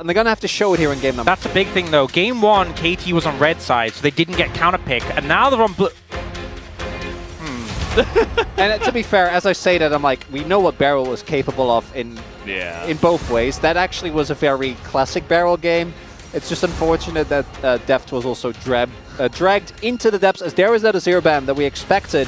and they're going to have to show it here in game number. That's a big thing, though. Game 1, KT was on red side, so they didn't get counterpick, and now they're on blue. And to be fair, as I say that, I'm like, we know what Beryl is capable of in both ways. That actually was a very classic Beryl game. It's just unfortunate that Deft was also dragged into the depths, as there is that Azir ban that we expected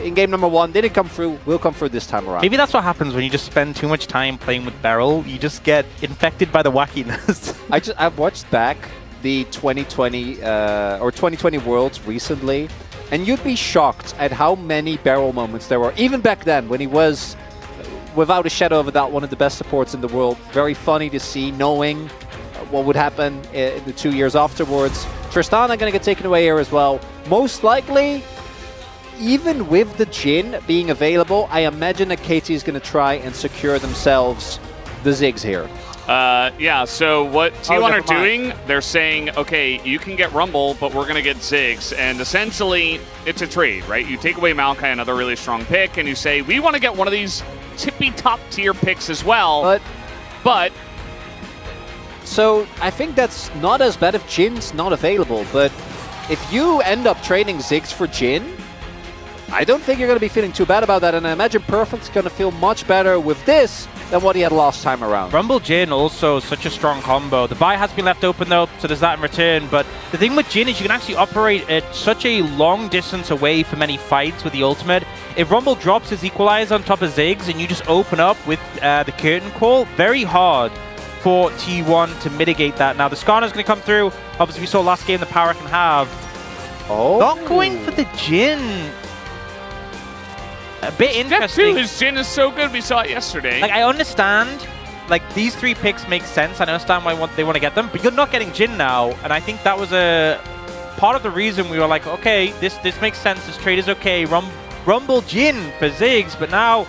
in game number 1. Didn't come through, will come through this time around. Maybe that's what happens when you just spend too much time playing with Beryl. You just get infected by the wackiness. I've watched back the 2020 or 2020 Worlds recently, and you'd be shocked at how many Beryl moments there were, even back then when he was, without a shadow of a doubt, one of the best supports in the world. Very funny to see, knowing what would happen in the 2 years afterwards. Tristana going to get taken away here as well. Most likely, even with the Jhin being available, I imagine that KT is going to try and secure themselves the Ziggs here. Yeah, so what T1 are doing, they're saying, okay, you can get Rumble, but we're going to get Ziggs. And essentially, it's a trade, right? You take away Maokai, another really strong pick, and you say, we want to get one of these tippy top tier picks as well. But so I think that's not as bad if Jin's not available, but if you end up trading Ziggs for Jhin, I don't think you're going to be feeling too bad about that, and I imagine Perfect's going to feel much better with this than what he had last time around. Rumble Jhin also such a strong combo. The buy has been left open though, so there's that in return, but the thing with Jhin is you can actually operate at such a long distance away from any fights with the ultimate. If Rumble drops his equalizer on top of Ziggs and you just open up with the curtain call, very hard for T1 to mitigate that. Now the Skarner's going to come through. Obviously we saw last game the power can have. Oh. Not going for the Jhin. A bit interesting. His Jhin is so good, we saw it yesterday. Like, I understand, like, these 3 picks make sense. I understand why they want to get them, but you're not getting Jhin now. And I think that was a part of the reason we were like, okay, this makes sense. This trade is okay. Rumble Jhin for Ziggs, but now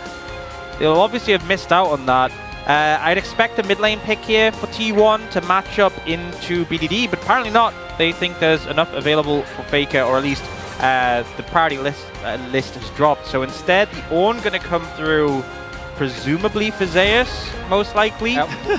they'll obviously have missed out on that. I'd expect a mid lane pick here for T1 to match up into BDD, but apparently not. They think there's enough available for Faker, or at least the priority list has dropped. So instead, the Ornn going to come through, presumably for Zeus, most likely.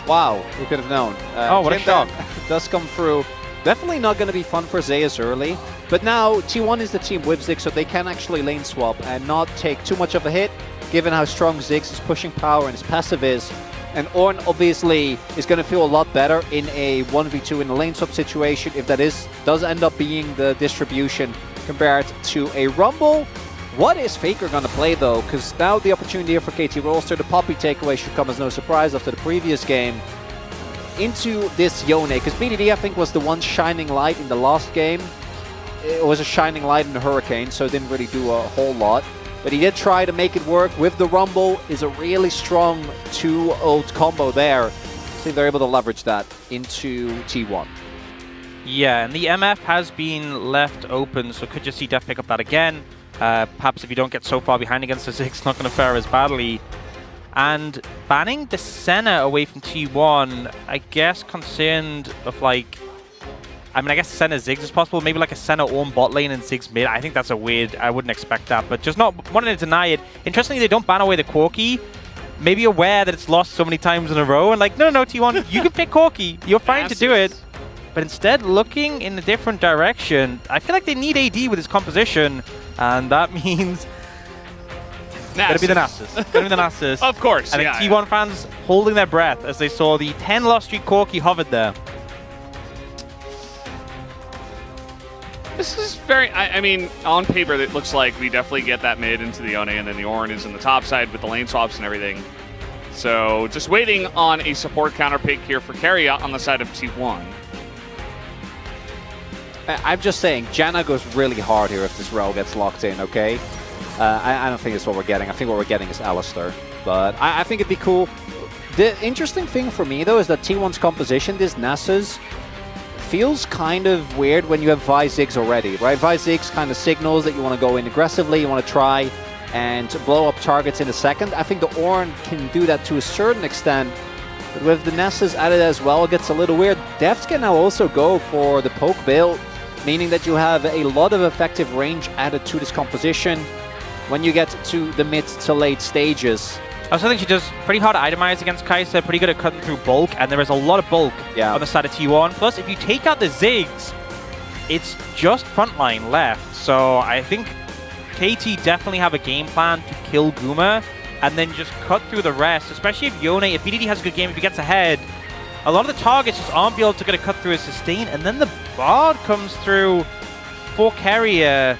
Wow, who could have known? Oh, what a shock. Does come through. Definitely not going to be fun for Zeus early. But now, T1 is the team with Ziggs, so they can actually lane swap and not take too much of a hit, given how strong Ziggs is pushing power and his passive is. And Ornn obviously is going to feel a lot better in a 1v2 in a lane swap situation, if that does end up being the distribution compared to a Rumble. What is Faker going to play though? Because now the opportunity here for KT Roster, the Poppy takeaway should come as no surprise after the previous game, into this Yone. Because BDD I think was the one shining light in the last game. It was a shining light in the Hurricane, so it didn't really do a whole lot. But he did try to make it work with the Rumble. Is a really strong 2-ult combo there. See if they're able to leverage that into T1. Yeah, and the MF has been left open, so could you see Def pick up that again? Perhaps if you don't get so far behind against the Ziggs, not going to fare as badly. And banning the Senna away from T1, I guess concerned of like... I mean, I guess Senna Ziggs is possible. Maybe like a Senna Ornn bot lane and Ziggs mid. I think that's a weird... I wouldn't expect that, but just not wanting to deny it. Interestingly, they don't ban away the Corki. Maybe aware that it's lost so many times in a row and like, no, T1, you can pick Corki. You're fine to do it. But instead, looking in a different direction, I feel like they need AD with his composition, and that means it's going to be the Nasus. It's going to be the Nasus. Of course, and T1 fans holding their breath as they saw the 10 lost streak Corki hovered there. This is very, I mean, on paper, it looks like we definitely get that mid into the Yone, and then the Ornn is in the top side with the lane swaps and everything. So just waiting on a support counter pick here for Keria on the side of T1. I'm just saying, Janna goes really hard here if this row gets locked in, okay? I don't think that's what we're getting. I think what we're getting is Alistar. But I think it'd be cool. The interesting thing for me, though, is that T1's composition, this Nasus, feels kind of weird when you have Vi Ziggs already, right? Vi Ziggs kind of signals that you want to go in aggressively, you want to try and blow up targets in a second. I think the Ornn can do that to a certain extent. But with the Nasus added as well, it gets a little weird. Deft can now also go for the poke build, meaning that you have a lot of effective range added to this composition when you get to the mid to late stages. I also think she does pretty hard to itemize against Kai'Sa, pretty good at cutting through bulk, and there is a lot of bulk on the side of T1. Plus, if you take out the Ziggs, it's just frontline left. So I think KT definitely have a game plan to kill Guma and then just cut through the rest, especially if Yone, if BDD has a good game, if he gets ahead, a lot of the targets just aren't able to get a cut through his sustain, and then the Bard comes through for Keria.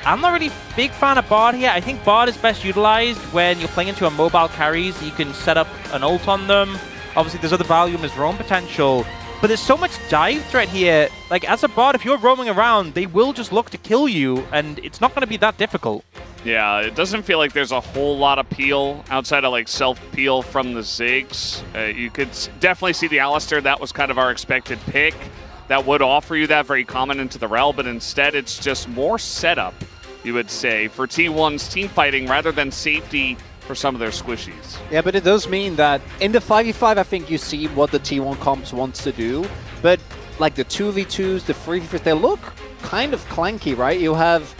I'm not really a big fan of Bard here. I think Bard is best utilized when you're playing into a mobile carries. You can set up an ult on them. Obviously, there's other value in his roam potential. But there's so much dive threat here. Like, as a Bard, if you're roaming around, they will just look to kill you, and it's not going to be that difficult. Yeah, it doesn't feel like there's a whole lot of peel outside of, like, self-peel from the Ziggs. You could definitely see the Alistair. That was kind of our expected pick. That would offer you that very common into the Rel, but instead it's just more setup, you would say, for T1's team fighting rather than safety for some of their squishies. Yeah, but it does mean that in the 5v5, I think you see what the T1 comps wants to do. But like the 2v2s, the 3v3s, they look kind of clanky, right? You have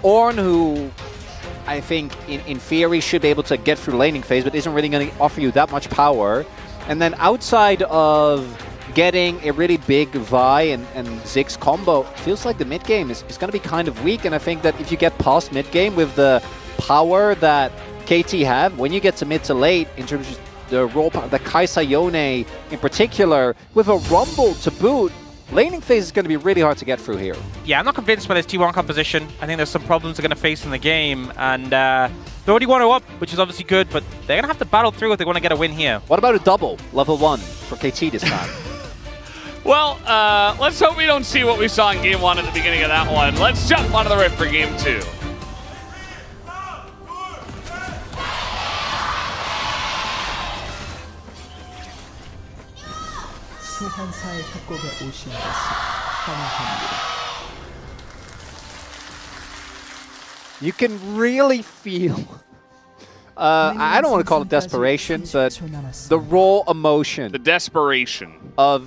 Ornn, who I think in theory should be able to get through laning phase, but isn't really going to offer you that much power. And then outside of getting a really big Vi and Ziggs combo, feels like the mid game is going to be kind of weak. And I think that if you get past mid game with the power that KT have, when you get to mid to late, in terms of the role, the Kai'Sa Yone in particular, with a Rumble to boot, laning phase is going to be really hard to get through here. Yeah, I'm not convinced by this T1 composition. I think there's some problems they're going to face in the game, and they're already 1-0 up, which is obviously good, but they're going to have to battle through if they want to get a win here. What about a double, level 1 for KT this time? Well, let's hope we don't see what we saw in Game 1 at the beginning of that one. Let's jump onto the rift for Game 2. You can really feel, I don't want to call it desperation, but the raw emotion. The desperation. Of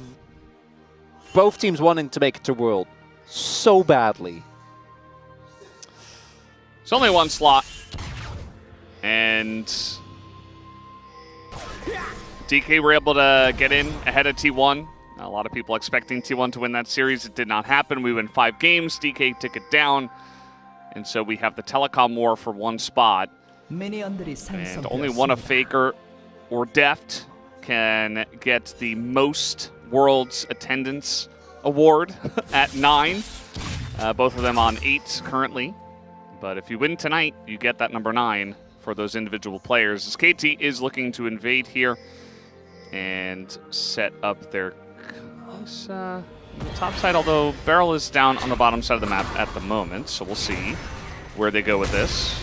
both teams wanting to make it to World so badly. It's only one slot. And DK were able to get in ahead of T1. A lot of people expecting T1 to win that series. It did not happen. We win 5 games. DK took it down. And so we have the telecom war for one spot. And only one of Faker or Deft can get the most Worlds attendance award at 9. Both of them on 8 currently. But if you win tonight, you get that number 9 for those individual players. As KT is looking to invade here and set up their on the top side, although Beryl is down on the bottom side of the map at the moment, so we'll see where they go with this.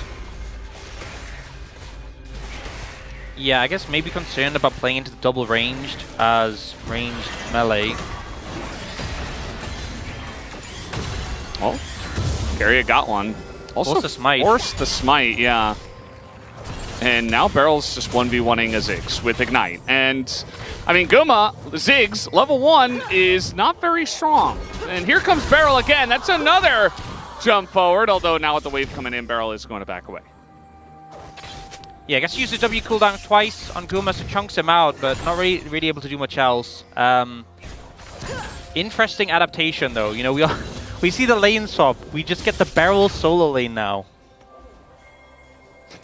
Yeah, I guess maybe concerned about playing into the double ranged as ranged melee. Oh, Keria got one. Also the smite. Forced the smite, yeah. And now Beryl's just 1v1ing a Ziggs with Ignite. And, I mean, Guma, Ziggs, level 1 is not very strong. And here comes Beryl again. That's another jump forward, although now with the wave coming in, Beryl is going to back away. Yeah, I guess he used the W cooldown twice on Guma, so chunks him out, but not really able to do much else. Interesting adaptation, though. You know, we see the lane swap. We just get the Beryl solo lane now.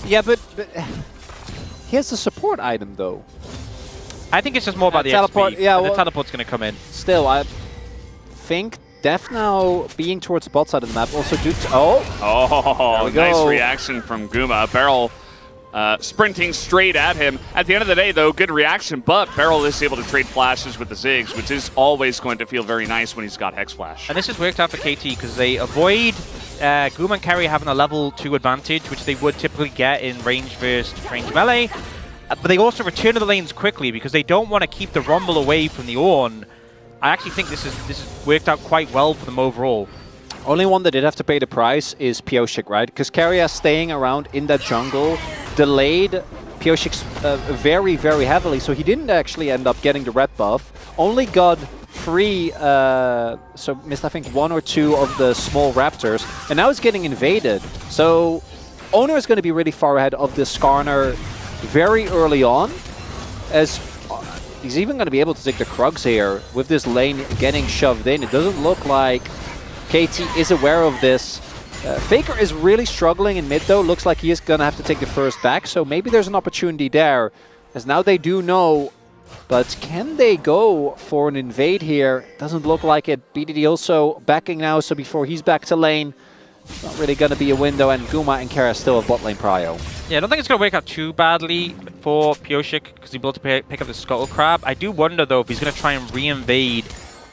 Yeah, but he has a support item, though. I think it's just more about the teleport. XP. Yeah, the teleport's going to come in. Still, I think Def now being towards the bot side of the map also due to... Oh, nice reaction from Guma. Beryl sprinting straight at him. At the end of the day, though, good reaction, but Beryl is able to trade flashes with the Ziggs, which is always going to feel very nice when he's got Hex Flash. And this has worked out for KT because they avoid Guma and Keria having a level 2 advantage, which they would typically get in range versus range melee. But they also return to the lanes quickly because they don't want to keep the Rumble away from the Ornn. I actually think this has worked out quite well for them overall. Only one that did have to pay the price is Pioshik, right? Because Keria staying around in that jungle delayed Pioshik very, very heavily, so he didn't actually end up getting the red buff. Only got 3, so missed I think 1 or 2 of the small raptors, and now it's getting invaded. So Oner is going to be really far ahead of the Skarner very early on, as he's even going to be able to take the Krugs here with this lane getting shoved in. It doesn't look like KT is aware of this. Faker is really struggling in mid though. Looks like he is going to have to take the first back, so maybe there's an opportunity there, as now they do know. But can they go for an invade here? Doesn't look like it. BDD also backing now, so before he's back to lane, it's not really going to be a window, and Guma and Keria still have bot lane prio. Yeah, I don't think it's going to work out too badly for Pyosik because he's able to pick up the Scuttle Crab. I do wonder, though, if he's going to try and re-invade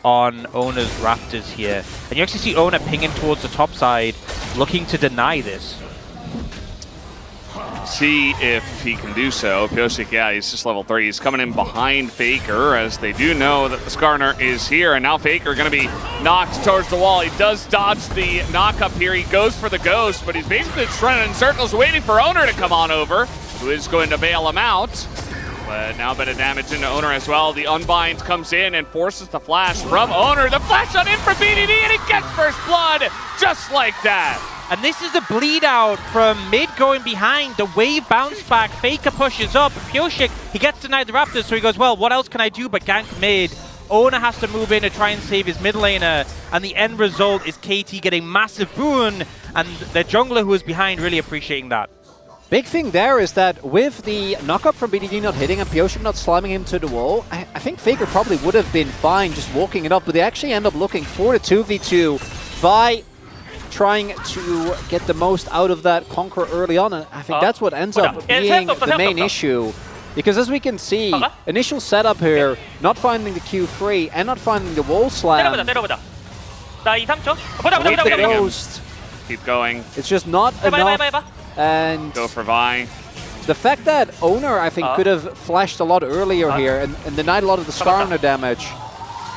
on Oner's Raptors here. And you actually see Oner pinging towards the top side, looking to deny this. See if he can do so. Pyosik, yeah, he's just level 3. He's coming in behind Faker, as they do know that the Skarner is here, and now Faker going to be knocked towards the wall. He does dodge the knock-up here. He goes for the ghost, but he's basically just running in circles waiting for Oner to come on over, who is going to bail him out. But now a bit of damage into Oner as well. The Unbind comes in and forces the flash from Oner. The flash on in for BDD, and he gets first blood just like that. And this is a bleed out from mid going behind. The wave bounce back. Faker pushes up. Pyosik, he gets denied the Raptors, so he goes, well, what else can I do but gank mid? Oner has to move in to try and save his mid laner. And the end result is KT getting massive boon. And the jungler who is behind really appreciating that. Big thing there is that with the knock-up from BDD not hitting and Pyosik not slamming him to the wall, I think Faker probably would have been fine just walking it up, but they actually end up looking for the 2v2. Vi trying to get the most out of that Conqueror early on, and I think that's what ends up being the main issue. Because as we can see, initial setup here, not finding the Q3 and not finding the wall slam. With the ghost, keep going. It's just not enough. And go for Vi. The fact that Oner, I think, could have flashed a lot earlier here and denied a lot of the Skarner damage.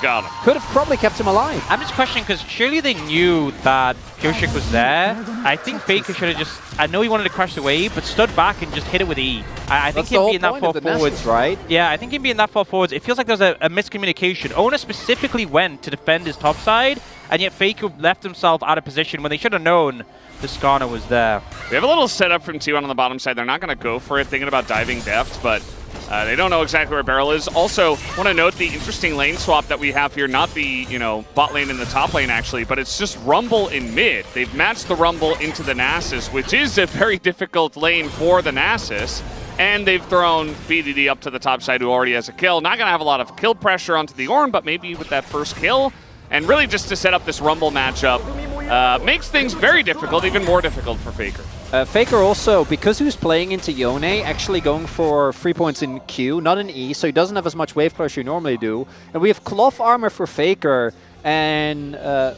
Got him. Could have probably kept him alive. I'm just questioning because surely they knew that Pyosik was there. I think Faker should have just, I know he wanted to crush the wave, but stood back and just hit it with E. I think him being that far forwards, right? Yeah, I think him being that far forwards, it feels like there's a miscommunication. Oner specifically went to defend his top side, and yet Faker left himself out of position when they should have known the Skarner was there. We have a little setup from T1 on the bottom side. They're not going to go for it, thinking about diving depth, but they don't know exactly where Barrel is. Also, want to note the interesting lane swap that we have here. Not the, bot lane and the top lane, actually, but it's just Rumble in mid. They've matched the Rumble into the Nasus, which is a very difficult lane for the Nasus. And they've thrown BDD up to the top side, who already has a kill. Not going to have a lot of kill pressure onto the Ornn, but maybe with that first kill. And really just to set up this Rumble matchup makes things very difficult, even more difficult for Faker. Faker also, because he was playing into Yone, actually going for 3 points in Q, not in E, so he doesn't have as much wave crush you normally do. And we have cloth armor for Faker and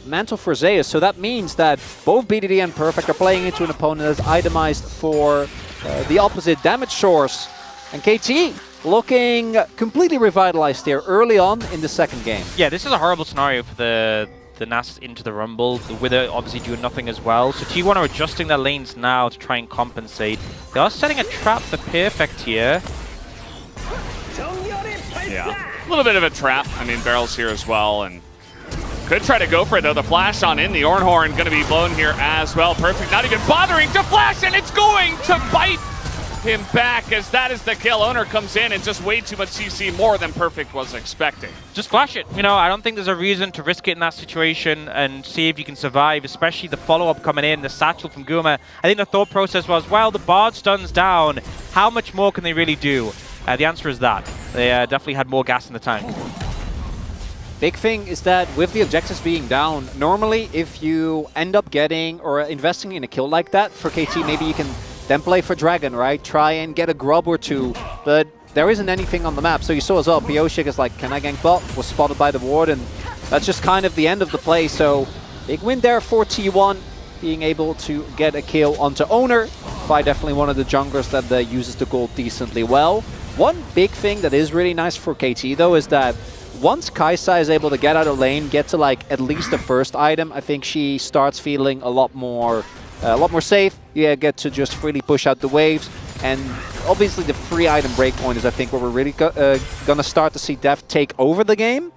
mantle for Zeus, so that means that both BDD and Perfect are playing into an opponent that's itemized for the opposite damage source. And KT looking completely revitalized here early on in the second game. Yeah, this is a horrible scenario for the Nasus into the Rumble. The Wither obviously doing nothing as well. So T1 are adjusting their lanes now to try and compensate. They are setting a trap for Perfect here. Yeah, a little bit of a trap. I mean, Barrel's here as well, and could try to go for it, though. The flash on in, the Ornhorn going to be blown here as well. Perfect not even bothering to flash, and it's going to bite him back, as that is the kill. Oner comes in and just way too much CC, more than Perfect was expecting. Just flash it. I don't think there's a reason to risk it in that situation and see if you can survive, especially the follow-up coming in, the satchel from Guma. I think the thought process was, well, the Bard stuns down. How much more can they really do? The answer is that. They definitely had more gas in the tank. Big thing is that with the objectives being down, normally if you end up getting or investing in a kill like that for KT, maybe you can then play for Dragon, right? Try and get a grub or two, but there isn't anything on the map. So you saw as well, Pyosik is like, can I gank bot? Was spotted by the ward, and that's just kind of the end of the play. So big win there for T1, being able to get a kill onto Oner. Vi definitely one of the junglers that uses the gold decently well. One big thing that is really nice for KT though is that once Kaisa is able to get out of lane, get to like at least the first item, I think she starts feeling a lot more safe. Yeah, get to just freely push out the waves. And obviously the free item breakpoint is, I think, where we're really gonna start to see Deft take over the game.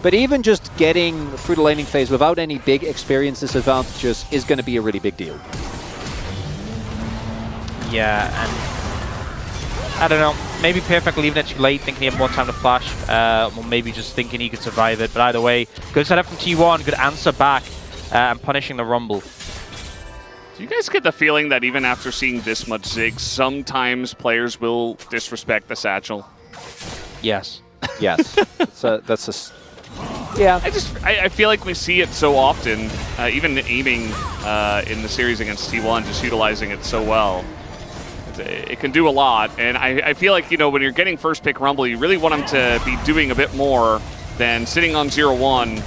But even just getting through the laning phase without any big experience disadvantages is gonna be a really big deal. Yeah, and I don't know. Maybe Perfect leaving it too late, thinking he had more time to flash, or maybe just thinking he could survive it. But either way, good setup from T1, good answer back, and punishing the Rumble. Do you guys get the feeling that even after seeing this much Ziggs, sometimes players will disrespect the satchel? Yes. Yes. That's a... Yeah. I feel like we see it so often, even aiming in the series against T1, just utilizing it so well. It can do a lot, and I feel like, you know, when you're getting first pick Rumble, you really want them to be doing a bit more than sitting on 0-1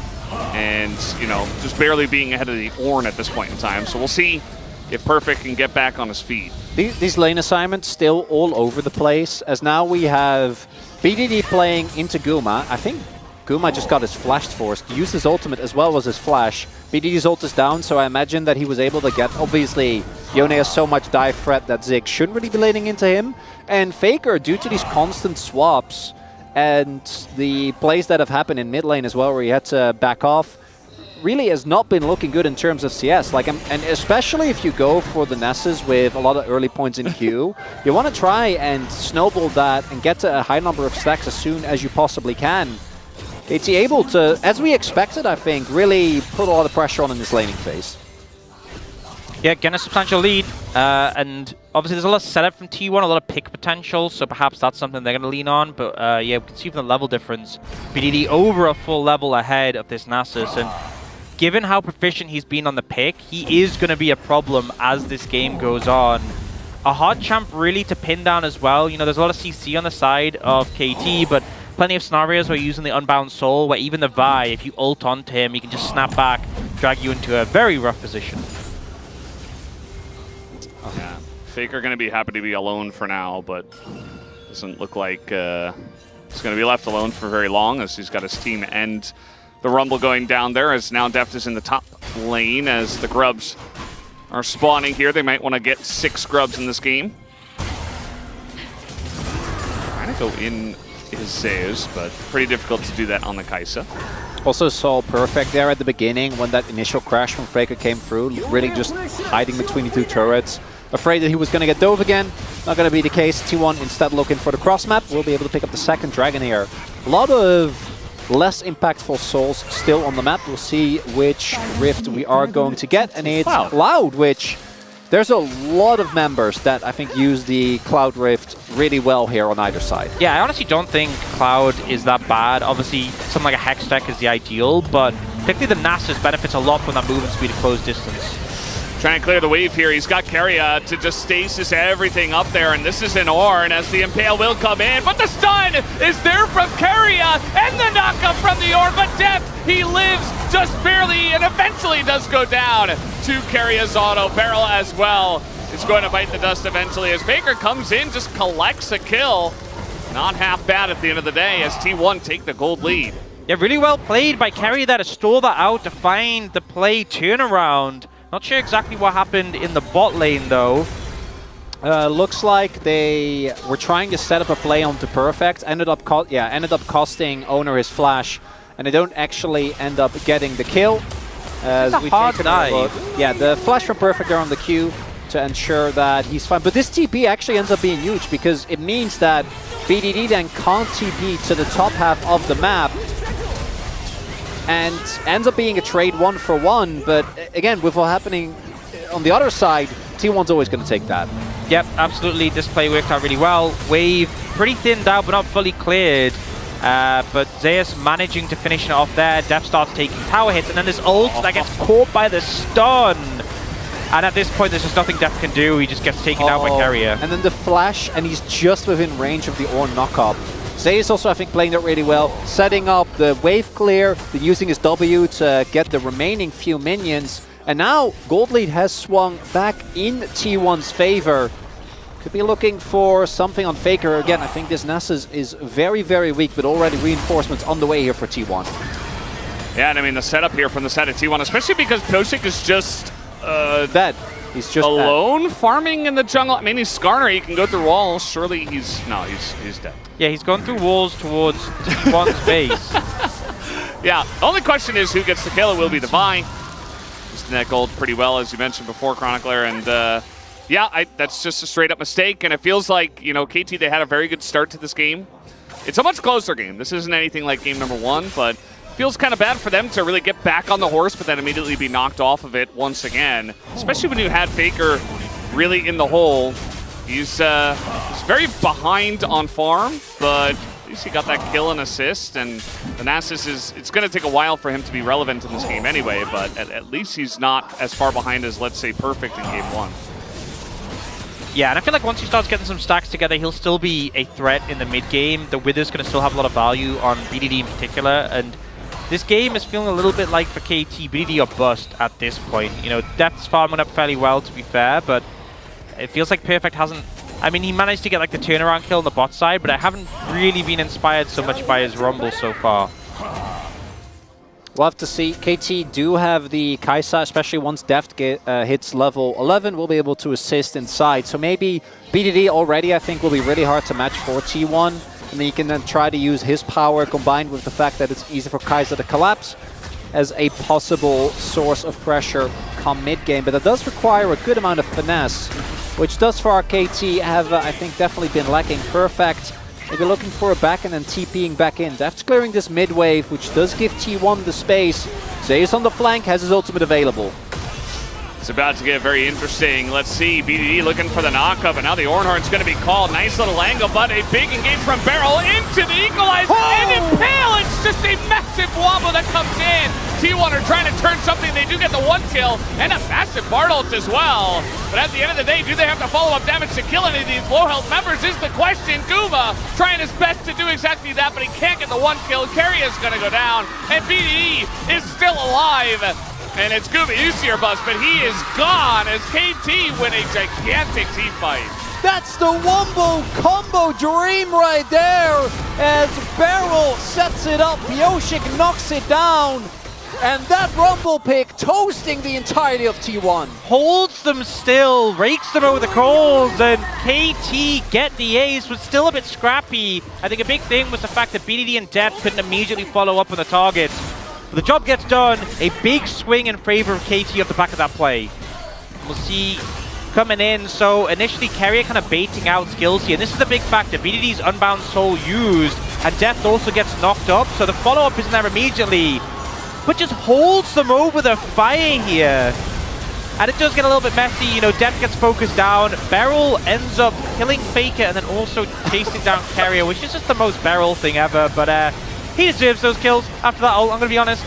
and, you know, just barely being ahead of the Ornn at this point in time. So we'll see if Perfect can get back on his feet. These lane assignments still all over the place, as now we have BDD playing into Guma. I think Guma just got his flashed forced, used his ultimate as well as his flash. BDD's ult is down, so I imagine that he was able to get... Obviously, Yone has so much dive threat that Ziggs shouldn't really be laning into him. And Faker, due to these constant swaps and the plays that have happened in mid lane as well, where he had to back off, really has not been looking good in terms of CS. Like, and especially if you go for the Nesses with a lot of early points in queue, you want to try and snowball that and get to a high number of stacks as soon as you possibly can. It's able to, as we expected, I think, really put a lot of pressure on in this laning phase. Yeah, getting a substantial lead, and obviously there's a lot of setup from T1, a lot of pick potential, so perhaps that's something they're going to lean on, but yeah, we can see from the level difference, BDD over a full level ahead of this Nasus, and given how proficient he's been on the pick, he is going to be a problem as this game goes on. A hard champ really to pin down as well. You know, there's a lot of CC on the side of KT, but plenty of scenarios where you're using the Unbound Soul, where even the Vi, if you ult onto him, he can just snap back, drag you into a very rough position. Yeah, Faker going to be happy to be alone for now, but doesn't look like he's going to be left alone for very long, as he's got his team and the Rumble going down there, as now Deft is in the top lane as the Grubs are spawning here. They might want to get 6 Grubs in this game. Trying to go in is Zeus, but pretty difficult to do that on the Kai'Sa. Also saw Perfect there at the beginning when that initial crash from Faker came through, really just hiding between the 2 turrets. Afraid that he was going to get dove again. Not going to be the case. T1 instead looking for the cross map. We'll be able to pick up the second dragon here. A lot of less impactful souls still on the map. We'll see which rift we are going to get. And it's Cloud, which there's a lot of members that I think use the Cloud Rift really well here on either side. Yeah, I honestly don't think Cloud is that bad. Obviously, something like a Hex deck is the ideal, but particularly the Nasus benefits a lot from that movement speed at close distance. Trying to clear the wave here. He's got Keria to just stasis everything up there, and this is an Ornn as the Impale will come in, but the stun is there from Keria, and the knockup from the Ornn, but Deft, he lives just barely, and eventually does go down to Keria's auto barrel as well. It's going to bite the dust eventually as Faker comes in, just collects a kill. Not half bad at the end of the day as T1 take the gold lead. Yeah, really well played by Keria there to stall that out, to find the play turnaround. Not sure exactly what happened in the bot lane, though. Looks like they were trying to set up a play onto Perfect. Ended up costing Oner his flash, and they don't actually end up getting the kill. It's a hard dive. Yeah, the flash from Perfect there on the queue to ensure that he's fine. But this TP actually ends up being huge because it means that BDD then can't TP to the top half of the map. And ends up being a trade 1-for-1, but again, with what happening on the other side, T1's always going to take that. Yep, absolutely. This play worked out really well. Wave pretty thinned out, but not fully cleared. But Zeus managing to finish it off there. Deft starts taking tower hits, and then this ult that gets caught by the stun. And at this point, there's just nothing Deft can do. He just gets taken out by Keria. And then the flash, and he's just within range of the Ornn knockup. Zeus also, I think, playing that really well, setting up the wave clear, then using his W to get the remaining few minions. And now, gold lead has swung back in T1's favor. Could be looking for something on Faker. Again, I think this Nasus is very, very weak, but already reinforcements on the way here for T1. Yeah, and I mean, the setup here from the side of T1, especially because Pocic is just... dead. He's just alone dead. Farming in the jungle. I mean, he's Skarner. He can go through walls. Surely he's... No, he's dead. Yeah, he's gone through walls towards T1's base. Yeah, the only question is who gets the kill. It will be the Vi. Using that gold pretty well, as you mentioned before, Chronicler. And Yeah, that's just a straight-up mistake, and it feels like, you know, KT, they had a very good start to this game. It's a much closer game. This isn't anything like game number 1, but feels kind of bad for them to really get back on the horse, but then immediately be knocked off of it once again, especially when you had Faker really in the hole. He's very behind on farm, but at least he got that kill and assist, and the Nasus it's going to take a while for him to be relevant in this game anyway, but at least he's not as far behind as, let's say, Perfect in game 1. Yeah, and I feel like once he starts getting some stacks together, he'll still be a threat in the mid-game. The Wither's going to still have a lot of value on BDD in particular, and this game is feeling a little bit like for KT, BDD or bust at this point. You know, Depth's farming up fairly well, to be fair, but it feels like Perfect hasn't... I mean, he managed to get like the turnaround kill on the bot side, but I haven't really been inspired so much by his Rumble so far. We'll have to see. KT do have the Kaisa, especially once Deft hits level 11, we'll be able to assist inside. So maybe BDD already, I think, will be really hard to match for T1. And then you can then try to use his power combined with the fact that it's easy for Kaisa to collapse as a possible source of pressure come mid-game. But that does require a good amount of finesse, which does for our KT have, I think, definitely been lacking. Perfect. Maybe looking for a back and then TPing back in. Deft's clearing this mid wave, which does give T1 the space. Zeus on the flank has his ultimate available. It's about to get very interesting. Let's see, BDD looking for the knockup, and now the Ornhorn's going to be called. Nice little angle, but a big engage from Barrel into the equalizer, and Impale! It's just a massive wobble that comes in. T1 are trying to turn something. They do get the 1 kill, and a massive Bard ult as well. But at the end of the day, do they have to follow up damage to kill any of these low health members is the question. Guma trying his best to do exactly that, but he can't get the 1 kill. Keria's going to go down, and BDD is still alive. And it's Gumayusi or bust, but he is gone as KT win a gigantic team fight. That's the Wombo combo dream right there as Barrel sets it up, Yoshik knocks it down, and that Rumble pick toasting the entirety of T1. Holds them still, rakes them over the coals, and KT get the ace, but still a bit scrappy. I think a big thing was the fact that BDD and Depth couldn't immediately follow up on the targets. But the job gets done, a big swing in favor of KT off the back of that play. We'll see coming in, so initially Keria kind of baiting out skills here, and this is the big factor. BDD's Unbound Soul used, and Depth also gets knocked up, so the follow-up isn't there immediately, but just holds them over the fire here. And it does get a little bit messy, you know, Depth gets focused down, Beryl ends up killing Faker and then also chasing down Keria, which is just the most Beryl thing ever, but he deserves those kills after that ult, I'm going to be honest.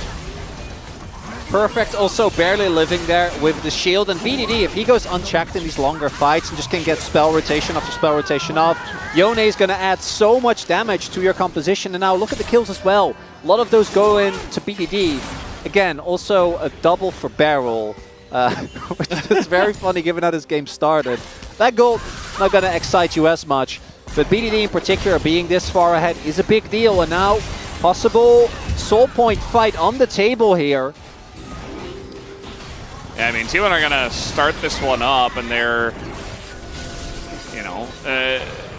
Perfect also barely living there with the shield, and BDD, if he goes unchecked in these longer fights and just can get spell rotation after spell rotation off, Yone is going to add so much damage to your composition. And now look at the kills as well. A lot of those go in to BDD. Again, also a double for Barrel, which is very funny given how this game started. That goal not going to excite you as much, but BDD in particular being this far ahead is a big deal, and now possible soul point fight on the table here. Yeah, I mean, T1 are going to start this one up, and they're, you know,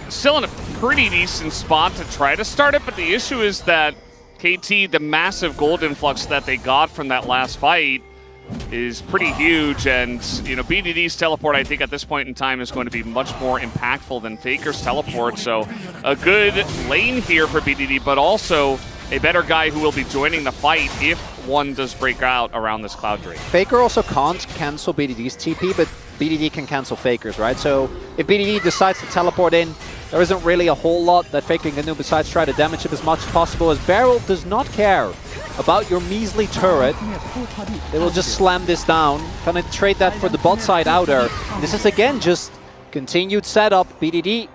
still in a pretty decent spot to try to start it, but the issue is that KT, the massive gold influx that they got from that last fight is pretty huge, and, you know, BDD's teleport, I think, at this point in time is going to be much more impactful than Faker's teleport, so a good lane here for BDD, but also a better guy who will be joining the fight if one does break out around this Cloud Drake. Faker also can't cancel BDD's TP, but BDD can cancel Faker's, right? So if BDD decides to teleport in, there isn't really a whole lot that Faker can do besides try to damage him as much as possible, as Barrel does not care about your measly turret. They will just slam this down, gonna trade that for the bot side outer. This is again just continued setup. BDD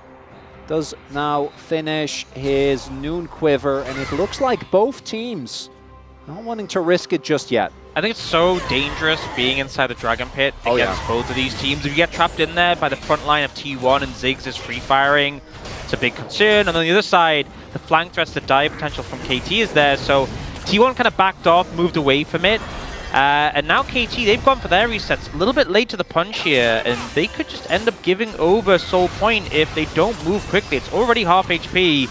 does now finish his Noon Quiver, and it looks like both teams not wanting to risk it just yet. I think it's so dangerous being inside the Dragon Pit against both of these teams. If you get trapped in there by the front line of T1 and Ziggs is free-firing, it's a big concern. And on the other side, the flank threats, the dive potential from KT is there. So T1 kind of backed off, moved away from it. And now KT, they've gone for their resets. A little bit late to the punch here, and they could just end up giving over Soul Point if they don't move quickly. It's already half HP.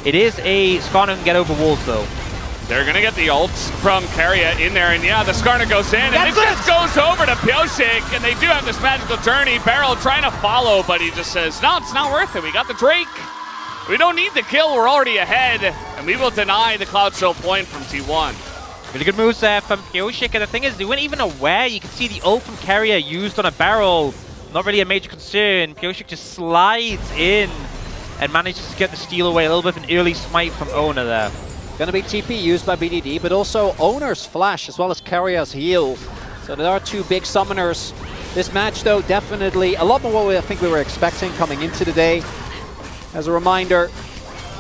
It is a Skarner can get over walls, though. They're going to get the ult from Keria in there, and yeah, the Skarner goes in, and it just goes over to Pyosik, and they do have this magical journey. Beryl trying to follow, but he just says, no, it's not worth it. We got the Drake. We don't need the kill. We're already ahead, and we will deny the Cloud Show point from T1. Really good moves there from Pyosik, and the thing is, they weren't even aware. You can see the ult from Keria used on a Beryl. Not really a major concern. Pyosik just slides in and manages to get the steal away. A little bit of an early smite from Oner there. Going to be TP used by BDD, but also Oner's flash as well as Keria's heal. So there are two big summoners. This match, though, definitely a lot more what I think we were expecting coming into the day. As a reminder,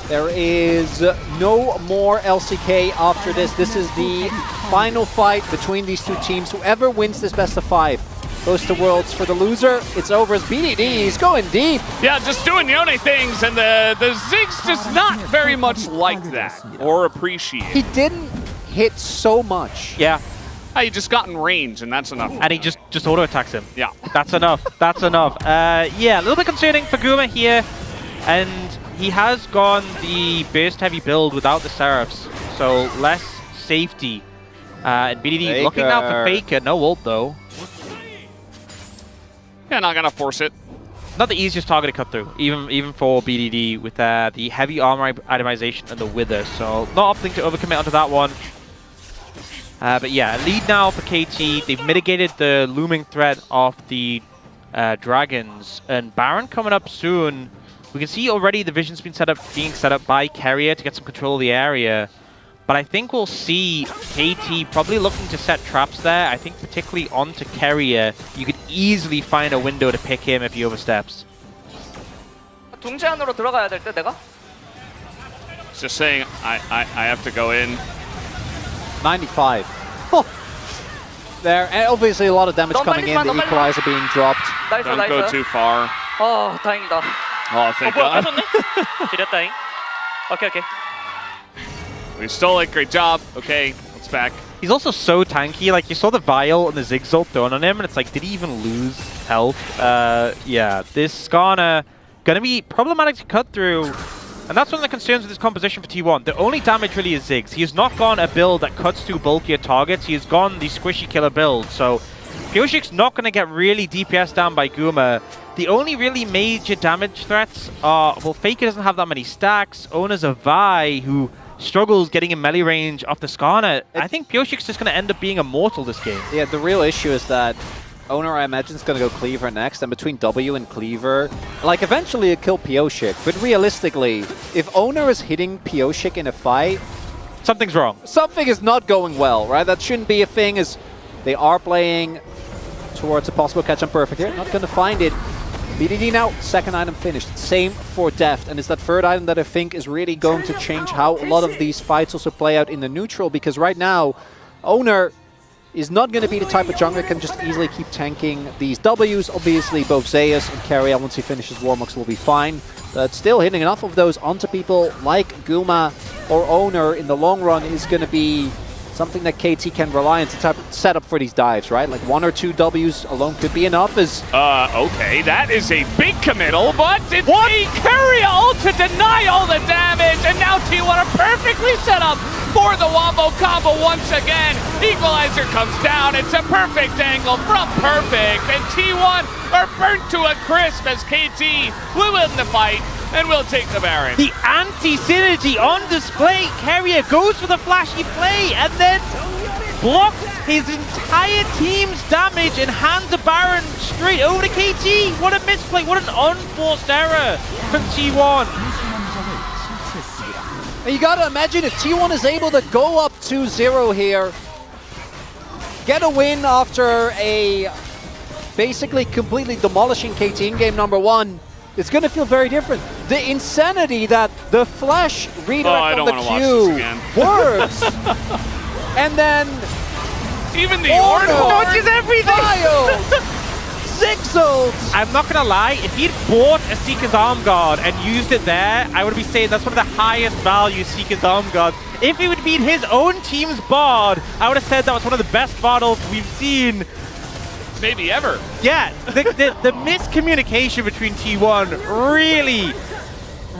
there is no more LCK after this. This is the final fight between these two teams. Whoever wins this best of 5 goes to Worlds. For the loser, it's over as BDD. He's going deep. Yeah, just doing Yone things, and the Ziggs just not very much like that or appreciate. He didn't hit so much. Yeah. He just got in range, and that's enough. And he just auto attacks him. Yeah. That's enough. That's enough. Yeah, a little bit concerning for Guma here. And he has gone the burst heavy build without the Seraphs. So less safety. And BDD Faker. looking out for Faker. No ult though. Yeah, not gonna force it. Not the easiest target to cut through, even for BDD with the heavy armor itemization and the Wither. So not opting to overcommit onto that one. But yeah, lead now for KT. They've mitigated the looming threat of the Dragons. And Baron coming up soon. We can see already the vision's being set up by Keria to get some control of the area. But I think we'll see KT probably looking to set traps there. I think particularly onto Keria, you could easily find a window to pick him if he oversteps. 둥지안으로 들어가야 될 때 내가? Just saying, I have to go in. 95. Oh. There, and obviously a lot of damage coming in. The equalizer being dropped. Don't go too far. 다행이다. Oh, thank God. 뺏었네? 지렸다잉. 오케이. We stole it. Great job. Okay, let's back. He's also so tanky. Like, you saw the Vial and the Ziggs ult thrown on him, and it's like, did he even lose health? Yeah, this Skarner gonna be problematic to cut through. And that's one of the concerns with this composition for T1. The only damage really is Ziggs. He has not gone a build that cuts through bulkier targets. He has gone the squishy killer build. So Pyoshik's not going to get really DPS down by Guma. The only really major damage threats are, well, Faker doesn't have that many stacks. Oner's a Vi who struggles getting in melee range off the Skarner. I think Pyoshik's just going to end up being immortal this game. Yeah, the real issue is that Oner, I imagine, is going to go Cleaver next, and between W and Cleaver, like, eventually it'll kill Pyosik. But realistically, if Oner is hitting Pyosik in a fight, something's wrong. Something is not going well, right? That shouldn't be a thing, as they are playing towards a possible catch-up perfect here. Not going to find it. BDD now, second item finished. Same for Deft, and it's that third item that I think is really going to change how a lot of these fights also play out in the neutral, because right now, Oner is not going to be the type of jungler that can just easily keep tanking these Ws. Obviously, both Zeus and Keria, once he finishes Warmux, will be fine. But still, hitting enough of those onto people like Guma or Oner in the long run is going to be something that KT can rely on to type of set up for these dives, right? Like 1 or 2 Ws alone could be enough. Okay, that is a big committal, but it's a Keria ult to deny all the damage, and now T1 are perfectly set up for the wombo combo once again. Equalizer comes down. It's a perfect angle from Perfect, and T1 are burnt to a crisp as KT will win the fight and will take the Baron. The anti-synergy on display. Keria goes for the flashy play and then blocks his entire team's damage and hands the Baron straight over to KT. What a misplay. What an unforced error from T1. You gotta imagine if T1 is able to go up 2-0 here, get a win after a basically completely demolishing KT in game number 1, it's gonna feel very different. The insanity that the flash redirect on the Q works, and then even the Oner dodges everything. Ziggs ult. I'm not gonna lie, if he'd bought a Seeker's Arm Guard and used it there, I would be saying that's one of the highest value Seeker's Arm Guards. If it would be his own team's Bard, I would have said that was one of the best battles we've seen. Maybe ever. Yeah, the miscommunication between T1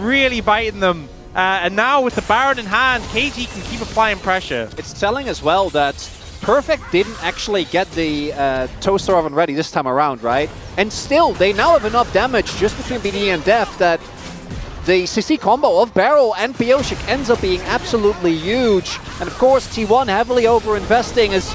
really biting them And now with the Baron in hand, KT can keep applying pressure. It's telling as well that Perfect didn't actually get the Toaster Oven ready this time around, right? And still, they now have enough damage just between BDD and Def that the CC combo of Barrel and Pioshik ends up being absolutely huge. And of course, T1 heavily over-investing is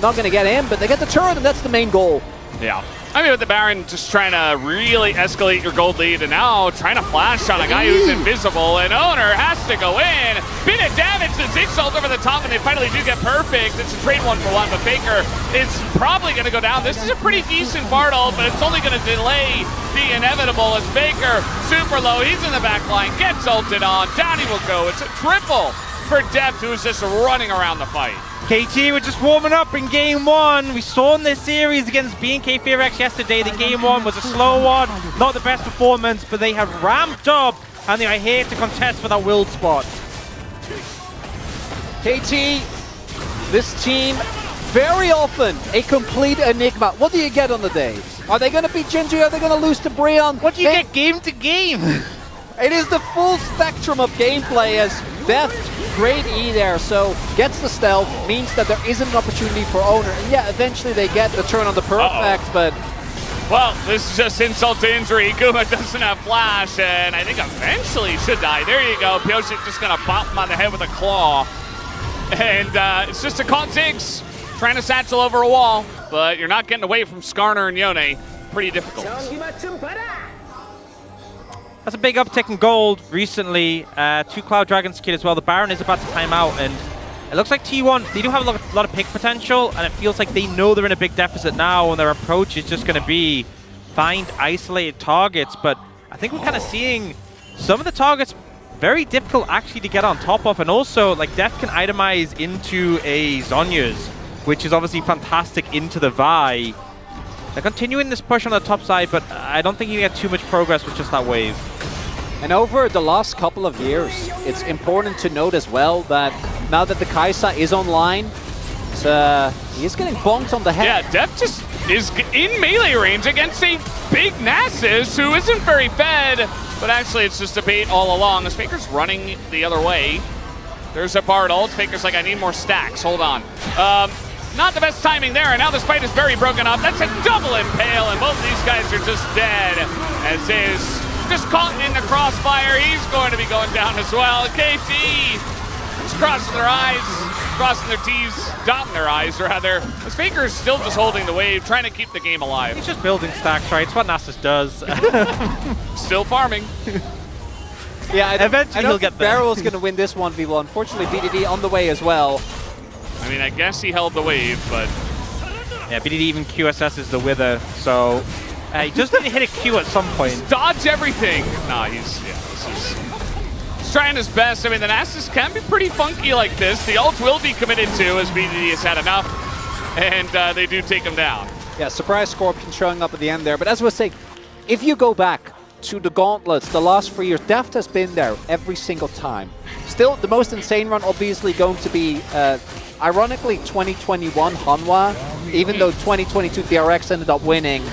not going to get in, but they get the turn, and that's the main goal. Yeah. I mean, with the Baron just trying to really escalate your gold lead, and now trying to flash on a guy who's invisible, and Oner has to go in. Bit of damage, the Ziggs ult over the top, and they finally do get perfect. It's a trade 1-for-1, but Faker is probably going to go down. This is a pretty decent Bard ult, but it's only going to delay the inevitable as Faker, super low, he's in the back line, gets ulted on, down he will go. It's a triple for Deft, who's just running around the fight. KT were just warming up in Game 1. We saw in this series against B&K Fearex yesterday that Game 1 was a slow one, not the best performance, but they have ramped up and they are here to contest for that World spot. KT, this team, very often a complete enigma. What do you get on the day? Are they going to beat Gingy? Are they going to lose to Breon? What do you get game to game? It is the full spectrum of gameplay as Deft, great E there, so gets the stealth, means that there isn't an opportunity for Oner. And yeah, eventually they get the turn on the perfect, but... Well, this is just insult to injury. Guma doesn't have flash, and I think eventually should die. There you go. Pioshik just gonna pop him on the head with a claw. And it's just a caught Ziggs, trying to satchel over a wall, but you're not getting away from Skarner and Yone. Pretty difficult. That's a big uptick in gold recently. 2 Cloud Dragons kit as well. The Baron is about to time out, and it looks like T1, they do have a lot of pick potential, and it feels like they know they're in a big deficit now, and their approach is just going to be find isolated targets. But I think we're kind of seeing some of the targets very difficult actually to get on top of, and also like Def can itemize into a Zhonya's, which is obviously fantastic into the Vi. They're continuing this push on the top side, but I don't think you get too much progress with just that wave. And over the last couple of years, it's important to note as well that now that the Kai'Sa is online, he's getting bonked on the head. Yeah, Def just is in melee range against a big Nasus who isn't very fed, but actually it's just a bait all along. As Faker's running the other way. There's a Bard ult. Faker's like, I need more stacks. Hold on. Not the best timing there, and now this fight is very broken up. That's a double impale, and both of these guys are just dead. As is just caught in the crossfire. He's going to be going down as well. KT just crossing their eyes, crossing their T's, dotting their I's rather. As Faker is still just holding the wave, trying to keep the game alive. He's just building stacks, right? It's what Nasus does. Still farming. Yeah, eventually he'll get there. Barrel's going to win this 1v1. Unfortunately, BDD on the way as well. I mean, I guess he held the wave, but... Yeah, BDD even QSS's the Wither, so... he just need to hit a Q at some point. Dodge everything! Nah, he's trying his best. I mean, the Nasus can be pretty funky like this. The ult will be committed to as BDD has had enough, and they do take him down. Yeah, surprise Scorpion showing up at the end there. But as I was saying, if you go back to the Gauntlets the last 3 years, Deft has been there every single time. Still, the most insane run obviously going to be... ironically, 2021 Hanwha, even though 2022 DRX ended up winning.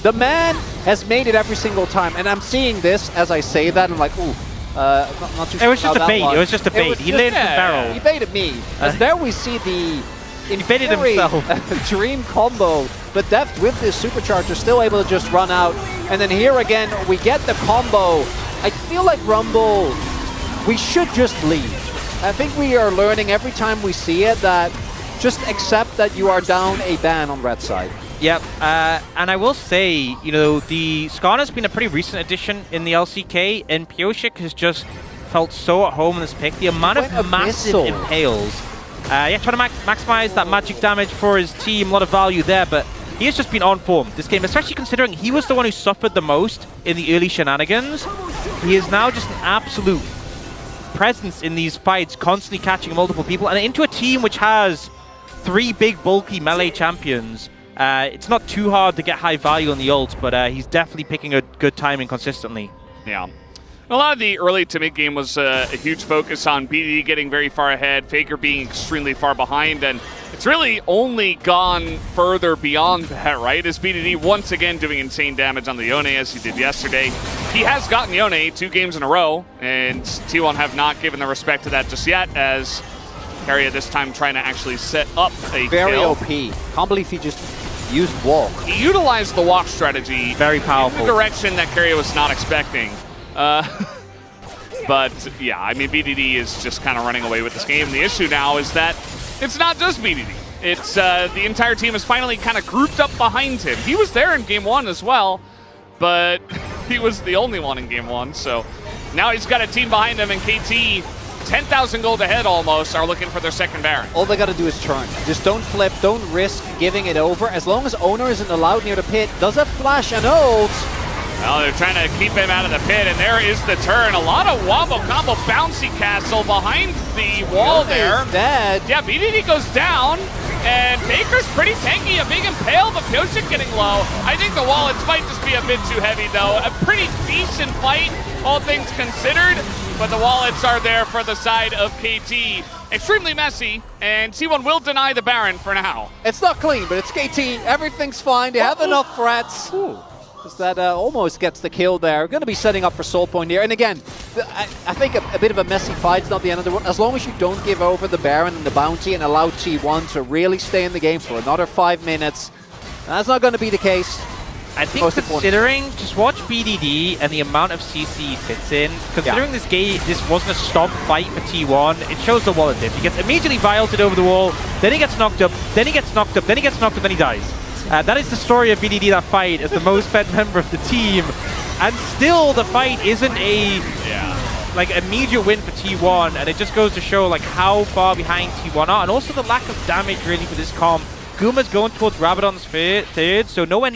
The man has made it every single time, and I'm seeing this as I say that, and I'm like, ooh, not too sure. It was just a bait, it was just a bait. He landed the barrel. He baited me. As there we see the baited himself. dream combo, but Deft with this supercharger still able to just run out. And then here again, we get the combo. I feel like Rumble, we should just leave. I think we are learning every time we see it that just accept that you are down a ban on red side. Yep, and I will say, you know, the Skarner's been a pretty recent addition in the LCK, and Pioshik has just felt so at home in this pick. The amount of massive impales. Yeah, trying to maximize that magic damage for his team, a lot of value there, but he has just been on form this game, especially considering he was the one who suffered the most in the early shenanigans. He is now just an absolute presence in these fights, constantly catching multiple people, and into a team which has 3 big bulky melee champions. It's not too hard to get high value on the ult, but he's definitely picking a good timing consistently. Yeah. A lot of the early to mid game was a huge focus on BDD getting very far ahead, Faker being extremely far behind, and it's really only gone further beyond that, right? As BDD once again doing insane damage on the Oner as he did yesterday. he has gotten Yone 2 games in a row, and T1 have not given the respect to that just yet, as Keria this time trying to actually set up a Very kill. OP. Can't believe he just used walk. He utilized the walk strategy Very powerful. in the direction that Keria was not expecting. But yeah, I mean, BDD is just kind of running away with this game. The issue now is that it's not just BDD. It's the entire team is finally kind of grouped up behind him. He was there in Game 1 as well, but he was the only one in Game 1. So now he's got a team behind him, and KT, 10,000 gold ahead almost, are looking for their second Baron. All they got to do is turn. Just don't flip, don't risk giving it over. As long as Oner isn't allowed near the pit, does a flash and ult. Well, they're trying to keep him out of the pit, and there is the turn. A lot of wombo combo bouncy castle behind the wall there. He's dead. Yeah, BDD goes down, and Baker's pretty tanky, a big impale, but Pyosik getting low. I think the wallets might just be a bit too heavy, though. A pretty decent fight, all things considered, but the wallets are there for the side of KT. Extremely messy, and T1 will deny the Baron for now. It's not clean, but it's KT. Everything's fine. They have enough threats. That almost gets the kill there. Going to be setting up for Soul Point here. And again, I think a bit of a messy fight's not the end of the world. As long as you don't give over the Baron and the bounty and allow T1 to really stay in the game for another 5 minutes, that's not going to be the case. I think considering, just watch BDD and the amount of CC he fits in, considering this game, this wasn't a stomp fight for T1, it shows the wallet dip. He gets immediately violated over the wall, then he gets knocked up, then he gets knocked up, then he gets knocked up, then he dies. That is the story of BDD, that fight, as the most fed member of the team. And still, the fight isn't a immediate win for T1, and it just goes to show like how far behind T1 are, and also the lack of damage really for this comp. Guma's going towards Rabadon's third, so nowhere near